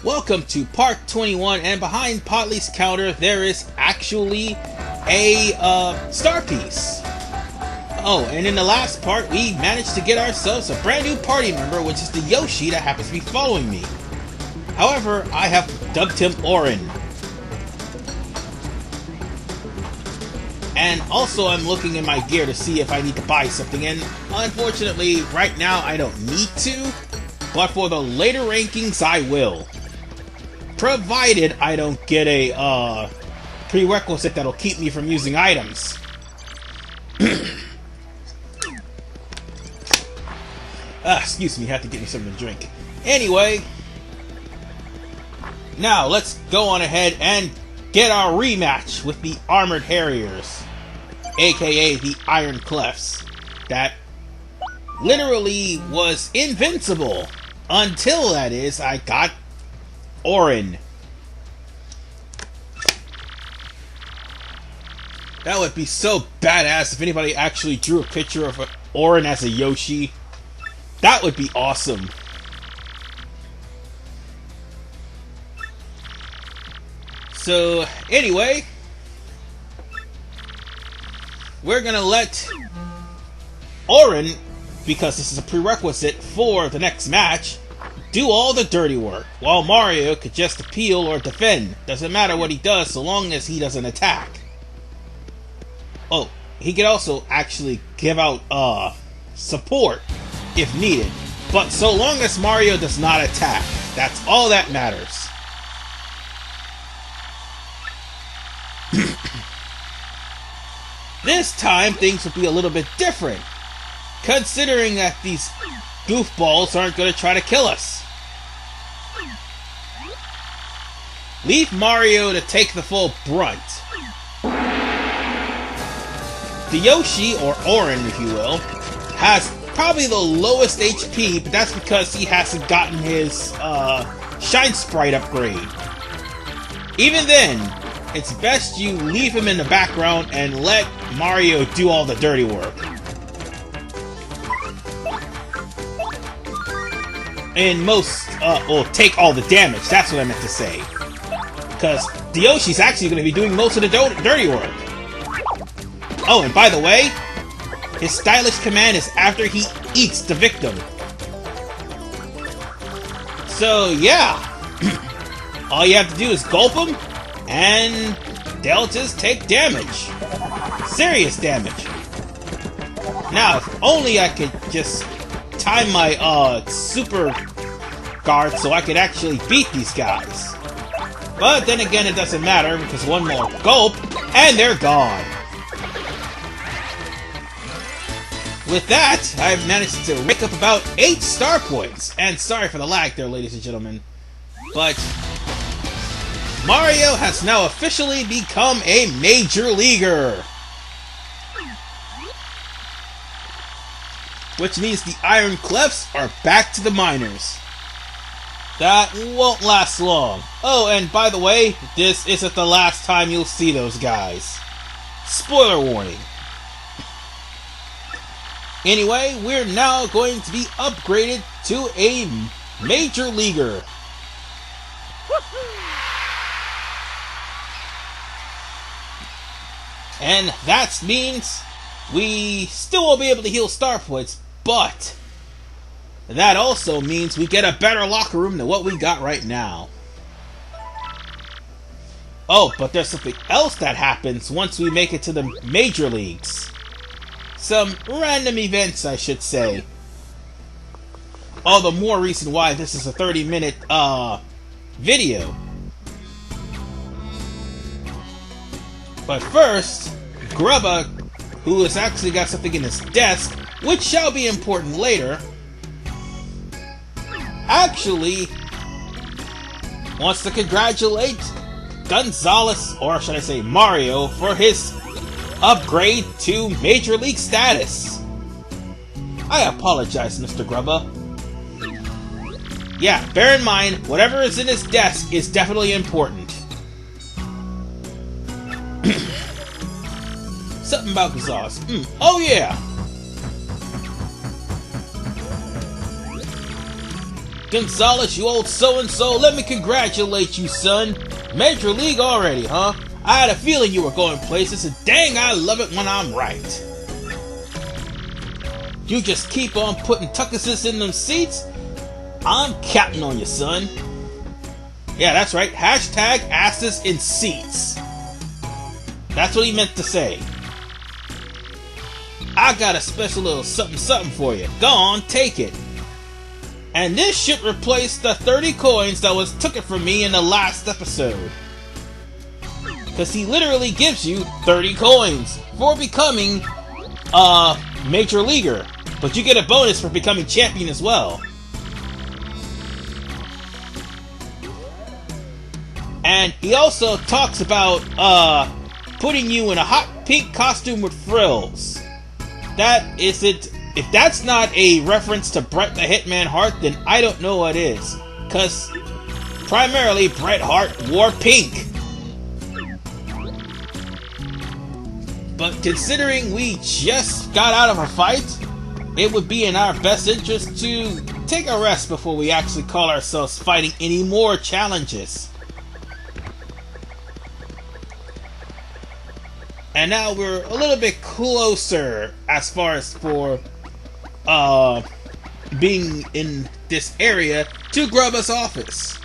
Welcome to part 21, and behind Potley's counter there is actually a star piece. Oh, and in the last part we managed to get ourselves a brand new party member, which is the Yoshi that happens to be following me. However, I have dubbed him Orin. And also I'm looking in my gear to see if I need to buy something, and unfortunately right now I don't need to, but for the later rankings I will. Provided I don't get a prerequisite that'll keep me from using items. Excuse me, have to get me something to drink. Anyway, now let's go on ahead and get our rematch with the Armored Harriers, aka the Iron Clefs, that literally was invincible until, that is, I got Orin. That would be so badass if anybody actually drew a picture of Orin as a Yoshi. That would be awesome. So, anyway, we're gonna let Orin, because this is a prerequisite for the next match, do all the dirty work, while Mario could just appeal or defend. Doesn't matter what he does so long as he doesn't attack. Oh, he could also actually give out support if needed, but so long as Mario does not attack, that's all that matters. This time things will be a little bit different, considering that these goofballs aren't going to try to kill us. Leave Mario to take the full brunt. The Yoshi, or Orin if you will, has probably the lowest HP, but that's because he hasn't gotten his Shine Sprite upgrade. Even then, it's best you leave him in the background and let Mario do all the dirty work. And most, well, take all the damage, that's what I meant to say. Because the Yoshi's actually going to be doing most of the dirty work. Oh, and by the way, his stylish command is after he eats the victim. So, yeah. All you have to do is gulp him, and they'll just take damage. Serious damage. Now, if only I could just time my super guard so I could actually beat these guys. But then again, it doesn't matter, because one more gulp, and they're gone. With that, I've managed to rake up about 8 star points. And sorry for the lag there, ladies and gentlemen. But Mario has now officially become a major leaguer. Which means the Iron Clefs are back to the minors. That won't last long. Oh, and by the way, this isn't the last time you'll see those guys. Spoiler warning. Anyway, we're now going to be upgraded to a major leaguer. And that means we still won't be able to heal star points, but that also means we get a better locker room than what we got right now. Oh, but there's something else that happens once we make it to the major leagues. Some random events, I should say. All the more reason why this is a 30-minute video. But first, Grubba, who has actually got something in his desk, which shall be important later, actually wants to congratulate Gonzalez, or should I say Mario, for his upgrade to Major League status. I apologize, Mr. Grubba. Yeah, bear in mind, whatever is in his desk is definitely important. Something about Gonzalez. Oh yeah! Gonzalez, you old so-and-so, let me congratulate you, son. Major League already, huh? I had a feeling you were going places, and dang, I love it when I'm right. You just keep on putting tuckuses in them seats. I'm counting on you, son. Yeah, that's right. Hashtag asses in seats. That's what he meant to say. I got a special little something for you. Go on, take it. And this should replace the 30 coins that was took it from me in the last episode. Because he literally gives you 30 coins for becoming a major leaguer. But you get a bonus for becoming champion as well. And he also talks about putting you in a hot pink costume with frills. That isn't... If that's not a reference to Bret the Hitman Hart, then I don't know what is. Because primarily Bret Hart wore pink. But considering we just got out of a fight, it would be in our best interest to take a rest before we actually call ourselves fighting any more challenges. And now we're a little bit closer as far as for being in this area to Grubba's office.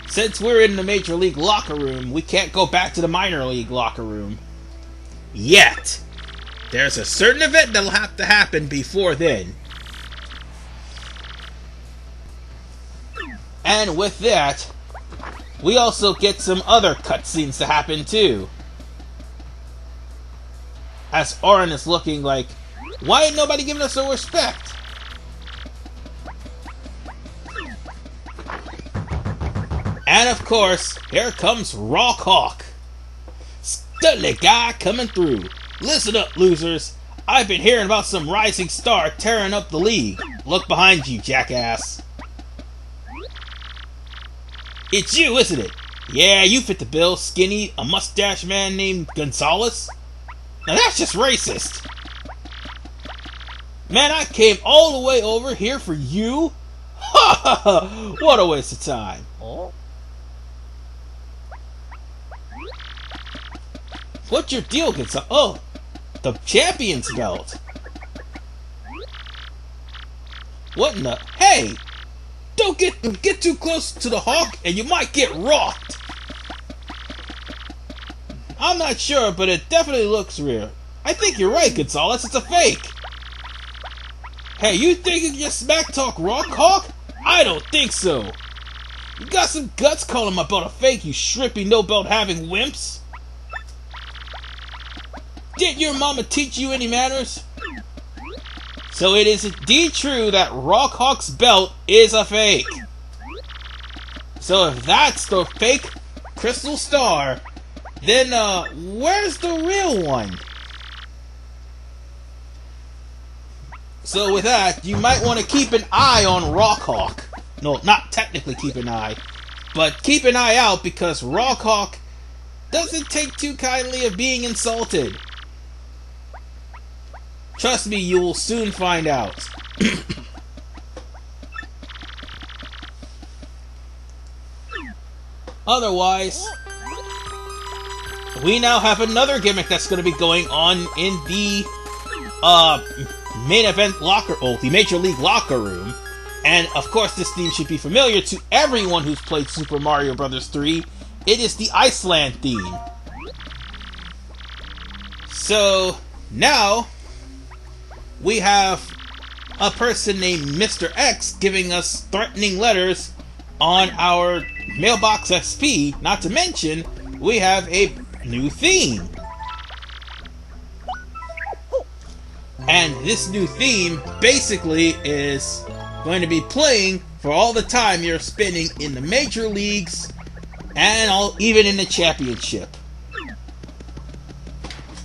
Since we're in the Major League locker room, we can't go back to the minor league locker room. Yet. There's a certain event that'll have to happen before then. And with that, we also get some other cutscenes to happen too. As Orin is looking like, why ain't nobody giving us no respect? And of course, here comes Rock Hawk. Studly guy coming through. Listen up, losers. I've been hearing about some rising star tearing up the league. Look behind you, jackass. It's you, isn't it? Yeah, you fit the bill, skinny, a mustache man named Gonzalez. Now that's just racist. Man, I came all the way over here for you? Ha ha ha! What a waste of time. What's your deal, Gonzalez? Oh, the champion's belt. What in the... Hey! Don't get too close to the Hawk and you might get rocked. I'm not sure, but it definitely looks real. I think you're right, Gonzalez. It's a fake. Hey, you think you can just smack talk Rock Hawk? I don't think so. You got some guts calling my belt a fake, you shrimpy no-belt having wimps. Didn't your mama teach you any manners? So it is indeed true that Rock Hawk's belt is a fake. So if that's the fake Crystal Star, then where's the real one? So with that, you might want to keep an eye on Rock Hawk. No, not technically keep an eye, but keep an eye out because Rock Hawk doesn't take too kindly of being insulted. Trust me, you will soon find out. Otherwise, we now have another gimmick that's going to be going on in the main event locker, the Major League locker room. And of course, this theme should be familiar to everyone who's played Super Mario Bros. 3. It is the Iceland theme. So now we have a person named Mr. X giving us threatening letters on our mailbox SP. Not to mention, we have a new theme. And this new theme basically is going to be playing for all the time you're spending in the major leagues and even in the championship.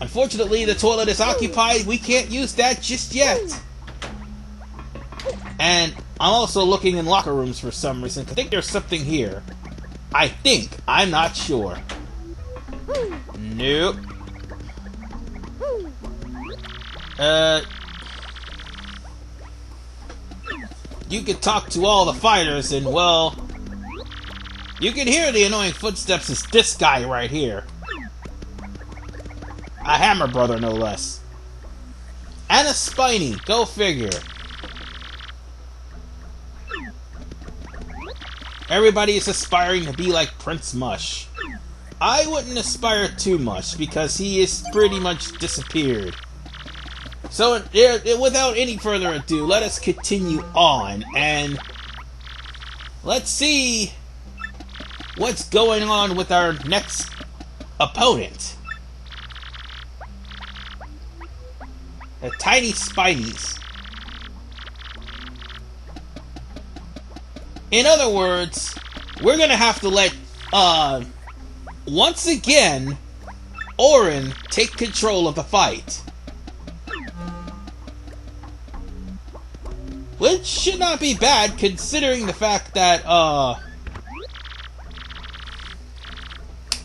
Unfortunately, the toilet is occupied. We can't use that just yet. And I'm also looking in locker rooms for some reason. I think there's something here. I think. I'm not sure. Nope. you could talk to all the fighters and, well, you can hear the annoying footsteps of this guy right here. A Hammer Brother, no less. And a Spiny, go figure. Everybody is aspiring to be like Prince Mush. I wouldn't aspire too much, because he is pretty much disappeared. So, without any further ado, let us continue on, and let's see what's going on with our next opponent. The Tiny Spinies. In other words, we're gonna have to let, once again, Orin take control of the fight. Which should not be bad, considering the fact that,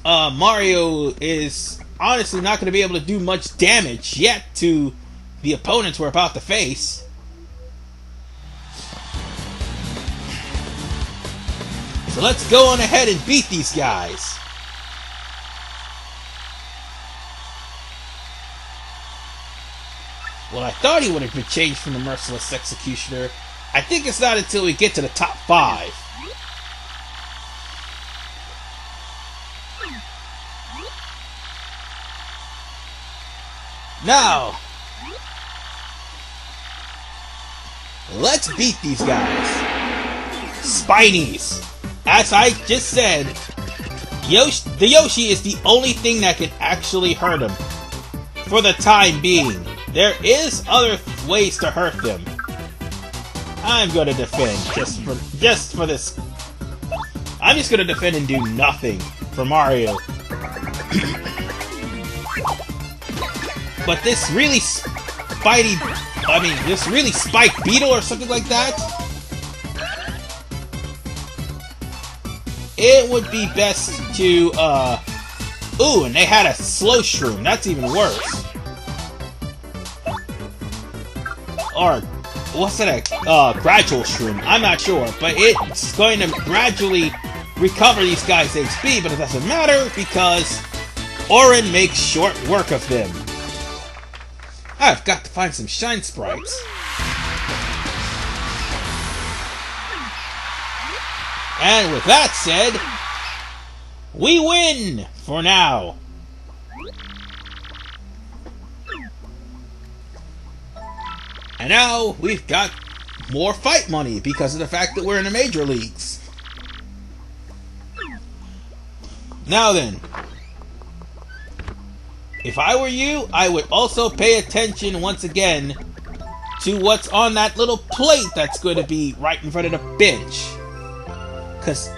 Mario is honestly not going to be able to do much damage yet to the opponents we're about to face. So let's go on ahead and beat these guys. Well, I thought he would have been changed from the Merciless Executioner. I think it's not until we get to the top 5. Now, let's beat these guys. Spinies. As I just said, the Yoshi is the only thing that can actually hurt him. For the time being. There is other ways to hurt them. I'm gonna defend just for this. I'm just gonna defend and do nothing for Mario. But this really this really spiked beetle or something like that, it would be best to, ooh, and they had a slow shroom. That's even worse. Or, what's that, gradual shroom? I'm not sure, but it's going to gradually recover these guys' HP, but it doesn't matter because Orin makes short work of them. I've got to find some Shine Sprites. And with that said, we win for now. And now we've got more fight money because of the fact that we're in the major leagues. Now then, if I were you, I would also pay attention once again to what's on that little plate that's going to be right in front of the bench. Because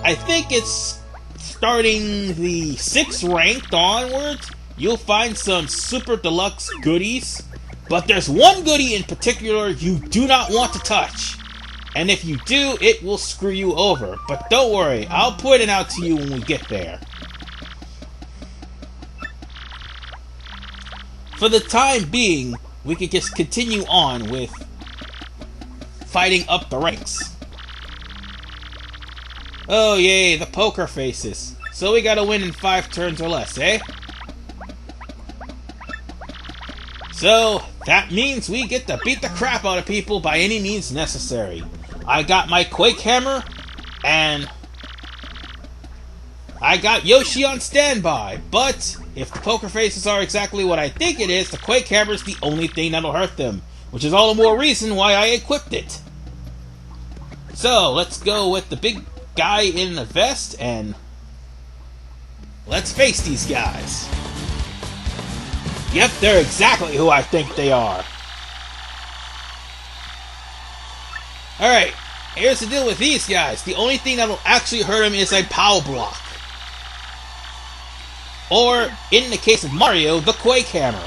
I think it's starting the 6th ranked onwards, you'll find some super deluxe goodies. But there's one goodie in particular you do not want to touch. And if you do, it will screw you over. But don't worry, I'll point it out to you when we get there. For the time being, we could just continue on with fighting up the ranks. Oh yay, the poker faces. So we gotta win in 5 turns or less, eh? So, that means we get to beat the crap out of people by any means necessary. I got my Quake Hammer, and I got Yoshi on standby, but if the poker faces are exactly what I think it is, the Quake Hammer is the only thing that'll hurt them, which is all the more reason why I equipped it. So, let's go with the big guy in the vest, and let's face these guys. Yep, they're exactly who I think they are. Alright, here's the deal with these guys. The only thing that will actually hurt them is a POW block. Or, in the case of Mario, the Quake Hammer.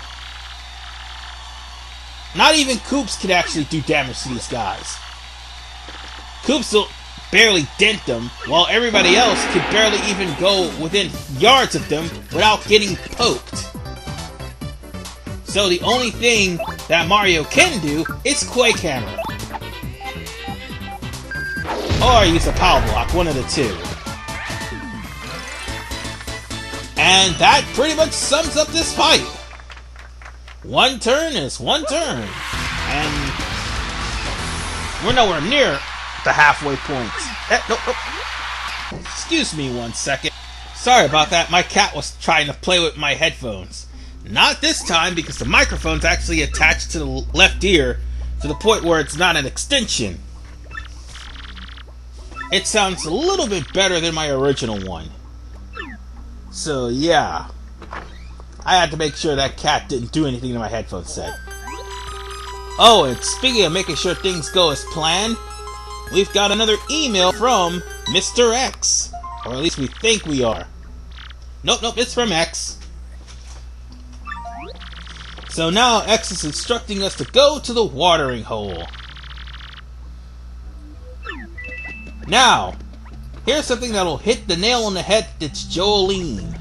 Not even Koops can actually do damage to these guys. Koops will barely dent them, while everybody else can barely even go within yards of them without getting poked. So the only thing that Mario can do is Quake Hammer. I use a power block, one of the two. And that pretty much sums up this fight. One turn is one turn. And we're nowhere near the halfway point. Nope. Excuse me 1 second. Sorry about that, my cat was trying to play with my headphones. Not this time, because the microphone's actually attached to the left ear to the point where it's not an extension. It sounds a little bit better than my original one. So yeah, I had to make sure that cat didn't do anything to my headphone set. Oh, and speaking of making sure things go as planned, we've got another email from Mr. X. Or at least we think we are. Nope, it's from X. So now X is instructing us to go to the watering hole. Now, here's something that'll hit the nail on the head that's Jolene.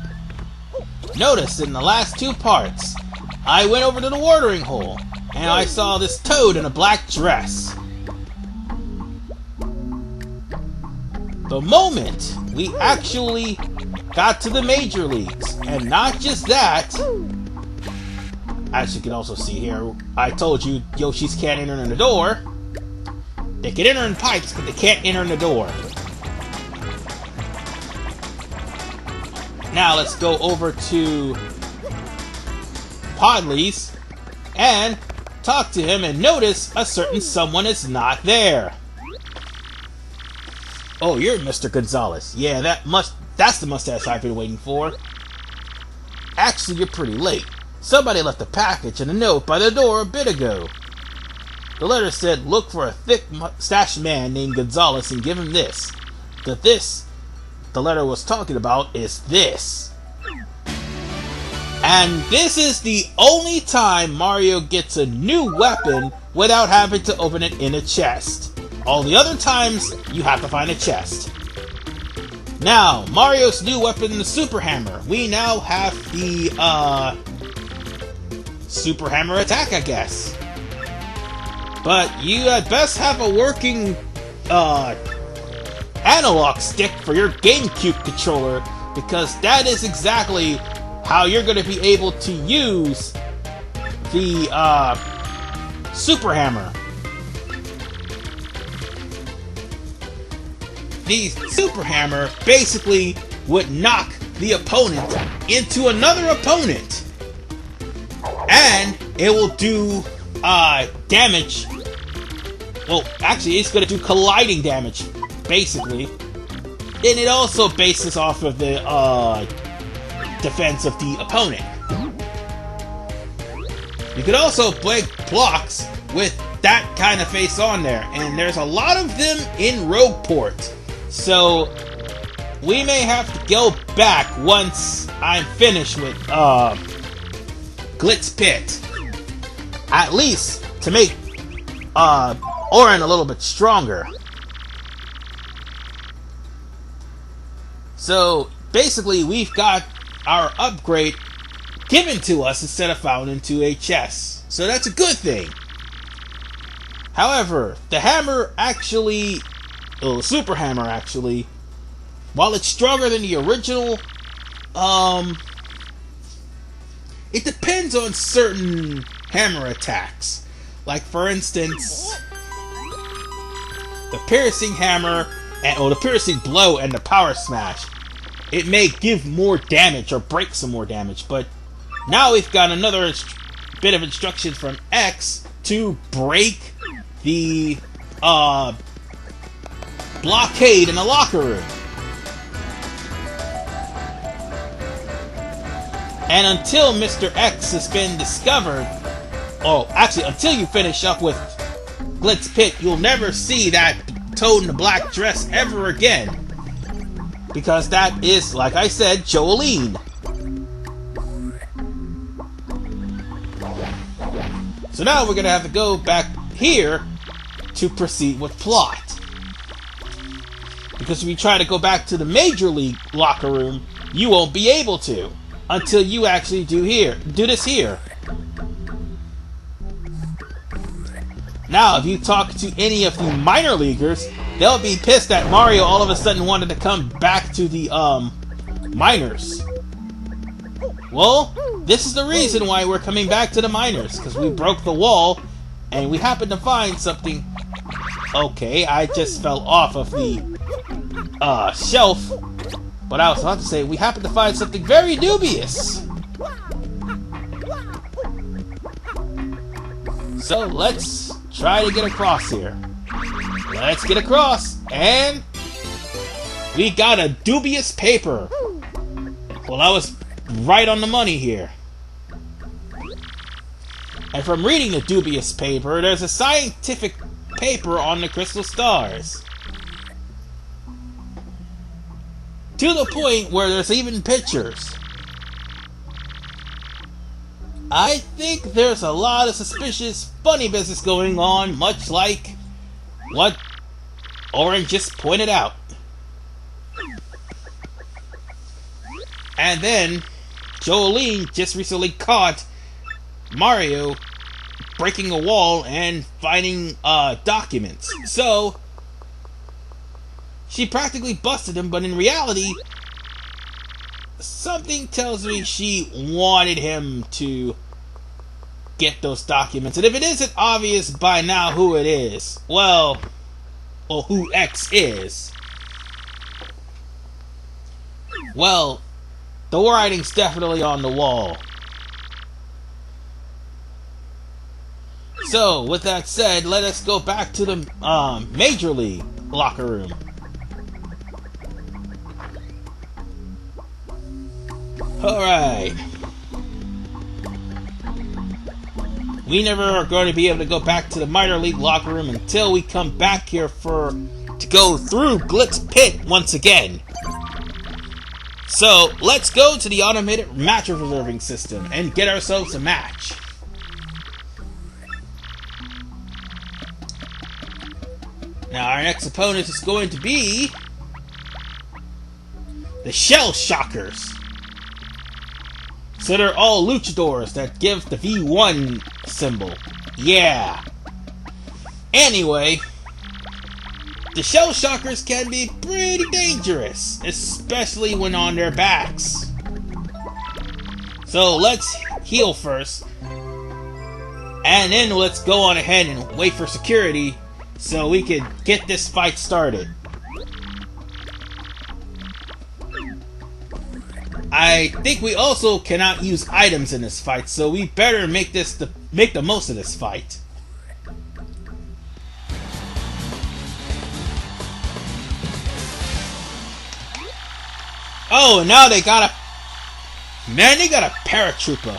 Notice in the last two parts, I went over to the watering hole, and I saw this toad in a black dress. The moment we actually got to the major leagues, and not just that, as you can also see here, I told you Yoshis can't enter in the door. They can enter in pipes, but they can't enter in the door. Now let's go over to Podley's and talk to him and notice a certain someone is not there. Oh, you're Mr. Gonzalez. Yeah, that's the mustache I've been waiting for. Actually, you're pretty late. Somebody left a package and a note by the door a bit ago. The letter said, look for a thick mustached man named Gonzalez and give him this. The letter was talking about is this. And this is the only time Mario gets a new weapon without having to open it in a chest. All the other times, you have to find a chest. Now, Mario's new weapon, the Super Hammer. We now have the, Super Hammer attack, I guess. But you at best have a working, analog stick for your GameCube controller, because that is exactly how you're going to be able to use the, Super Hammer. The Super Hammer basically would knock the opponent into another opponent. And it will do damage. Well, actually, it's going to do colliding damage, basically. And it also bases off of the defense of the opponent. You could also break blocks with that kind of face on there. And there's a lot of them in Rogueport. So, we may have to go back once I'm finished with Glitz Pit. At least to make Orin a little bit stronger. So, basically, we've got our upgrade given to us instead of found into a chest. So that's a good thing. However, the hammer actually... the Super Hammer actually, while it's stronger than the original, it depends on certain hammer attacks. Like, for instance, the piercing hammer, the piercing blow and the power smash. It may give more damage or break some more damage, but now we've got another bit of instructions from X to break the, blockade in the locker room. And until Mr. X has been discovered, until you finish up with Glitz Pit, you'll never see that toad in the black dress ever again. Because that is, like I said, Jolene. So now we're gonna have to go back here to proceed with plot. Because if you try to go back to the Major League locker room, you won't be able to until you actually do this here. Now, if you talk to any of the minor leaguers, they'll be pissed that Mario all of a sudden wanted to come back to the miners. Well, this is the reason why we're coming back to the miners, because we broke the wall and we happened to find something. Okay, I just fell off of the shelf, but I was about to say we happened to find something very dubious. So let's try to get across here. Let's get across, and we got a dubious paper. Well, I was right on the money here. And from reading the dubious paper, there's a scientific paper on the crystal stars. To the point where there's even pictures. I think there's a lot of suspicious, funny business going on, much like what Oren just pointed out. And then, Jolene just recently caught Mario breaking a wall and finding documents. So, she practically busted him, but in reality, something tells me she wanted him to get those documents. And if it isn't obvious by now who it is, well, or who X is, well, the writing's definitely on the wall. So, with that said, let us go back to the Major League locker room. Alright. We never are going to be able to go back to the minor league locker room until we come back here to go through Glick's pit once again. So, let's go to the automated match reserving system and get ourselves a match. Now, our next opponent is going to be the Shell Shockers. So they're all luchadors that give the V1 symbol. Yeah. Anyway, the Shell Shockers can be pretty dangerous, especially when on their backs. So let's heal first, and then let's go on ahead and wait for security so we can get this fight started. I think we also cannot use items in this fight, so we better make the most of this fight. Oh, and now they got a paratrooper.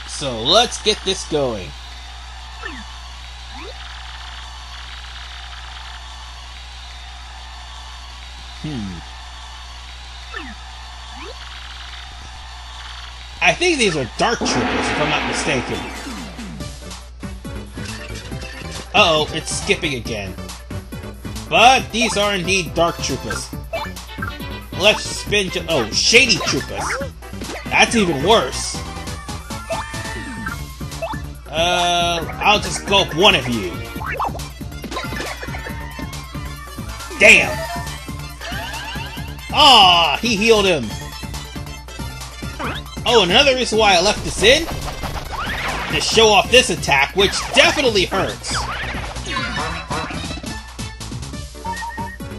So let's get this going. I think these are Dark Troopers, if I'm not mistaken. Uh-oh, it's skipping again. But these are indeed Dark Troopers. Let's spin to... Oh, Shady Troopers. That's even worse. I'll just go up one of you. Damn! Ah, he healed him. Oh, and another reason why I left this in? To show off this attack, which definitely hurts.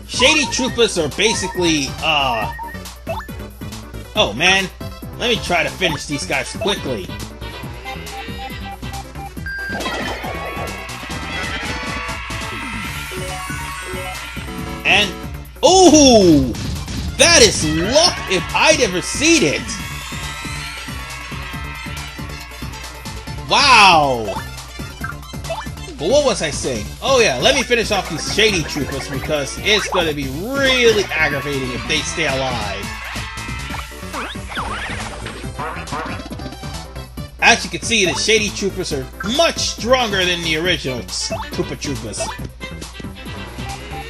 Shady Troopers are basically, Oh, man. Let me try to finish these guys quickly. And... Ooh! That is luck if I'd ever seen it! Wow! But what was I saying? Oh yeah, let me finish off these Shady Troopers because it's going to be really aggravating if they stay alive. As you can see, the Shady Troopers are much stronger than the original Koopa Troopers.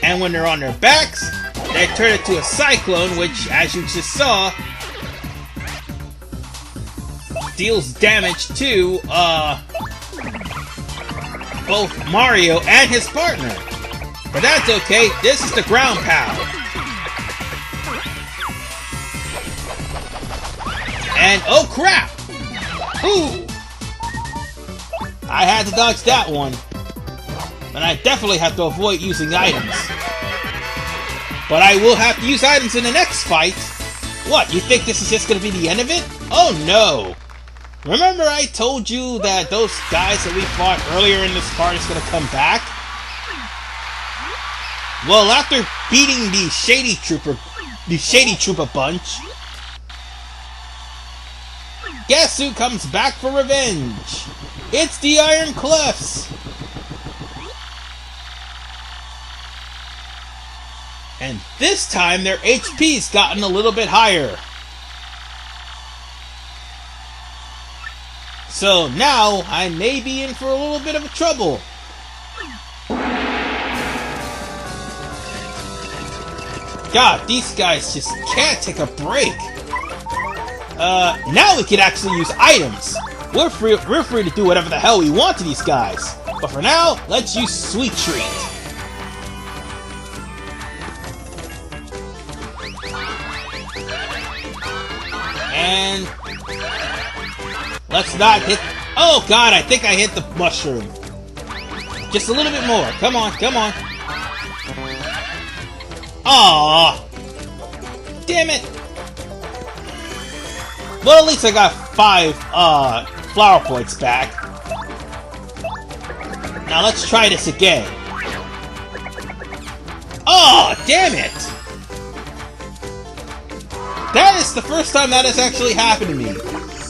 And when they're on their backs, they turn into a cyclone, which, as you just saw, deals damage to, both Mario and his partner. But that's okay, this is the ground pound. And oh crap! Ooh! I had to dodge that one. And I definitely have to avoid using items. But I will have to use items in the next fight. What, you think this is just going to be the end of it? Oh no! Remember I told you that those guys that we fought earlier in this part is going to come back? Well, after beating the Shady Trooper bunch, guess who comes back for revenge? It's the Iron Cliffs! And this time their HP's gotten a little bit higher. So now I may be in for a little bit of trouble. God, these guys just can't take a break. Now we can actually use items. We're free to do whatever the hell we want to these guys. But for now, let's use Sweet Treat. And let's not hit... Oh god, I think I hit the mushroom. Just a little bit more. Come on, come on. Aww. Damn it. Well, at least I got 5 flower points back. Now let's try this again. Oh, damn it! That is the first time that has actually happened to me.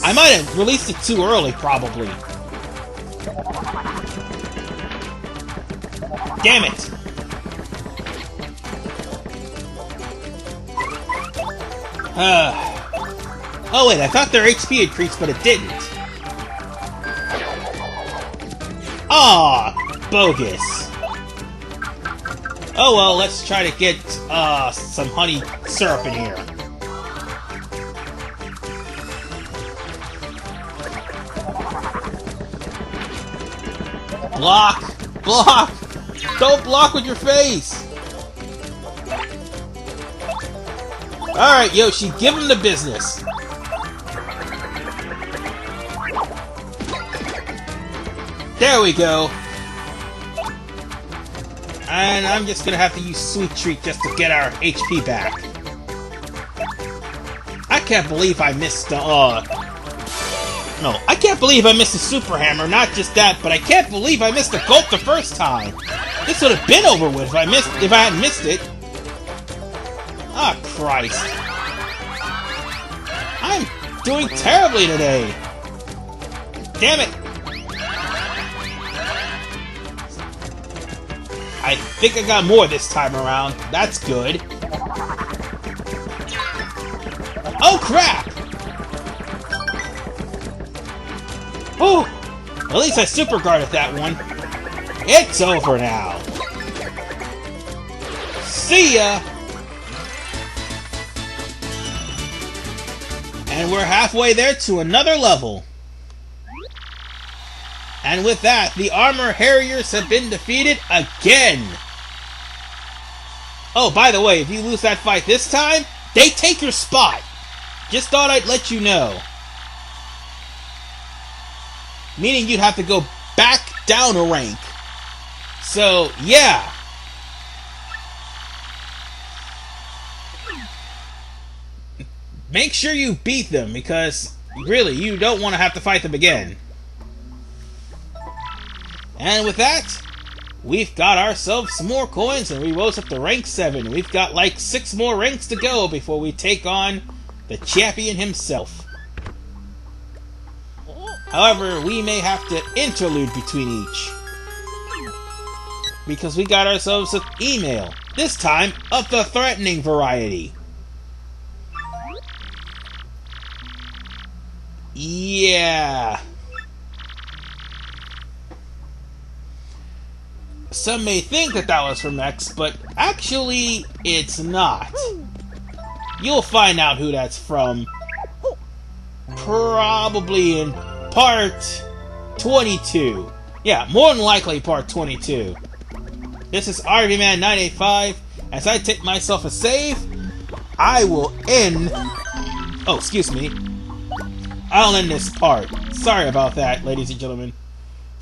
I might have released it too early, probably. Damn it! Oh wait, I thought their HP increased, but it didn't. Ah, bogus. Oh well, let's try to get some honey syrup in here. Block! Block! Don't block with your face! Alright, Yoshi, give him the business. There we go. And I'm just gonna have to use Sweet Treat just to get our HP back. I can't believe I missed the, No, I can't believe I missed the Super Hammer. Not just that, but I can't believe I missed the Gulp the first time. This would have been over with if I hadn't missed it. Ah, Christ. I'm doing terribly today. Damn it. I think I got more this time around. That's good. Oh, crap! Oh! At least I super guarded that one. It's over now. See ya! And we're halfway there to another level. And with that, the Armor Harriers have been defeated again! Oh, by the way, if you lose that fight this time, they take your spot! Just thought I'd let you know. Meaning you'd have to go back down a rank. So, yeah. Make sure you beat them, because, really, you don't want to have to fight them again. And with that, we've got ourselves some more coins, and we rose up to rank 7. We've got like 6 more ranks to go before we take on the champion himself. However, we may have to interlude between each. Because we got ourselves an email. This time, of the threatening variety. Yeah. Some may think that that was from X, but actually, it's not. You'll find out who that's from probably in part 22. Yeah, more than likely part 22. This is RVMan985. As I take myself a save, I will end... Oh, excuse me. I'll end this part. Sorry about that, ladies and gentlemen.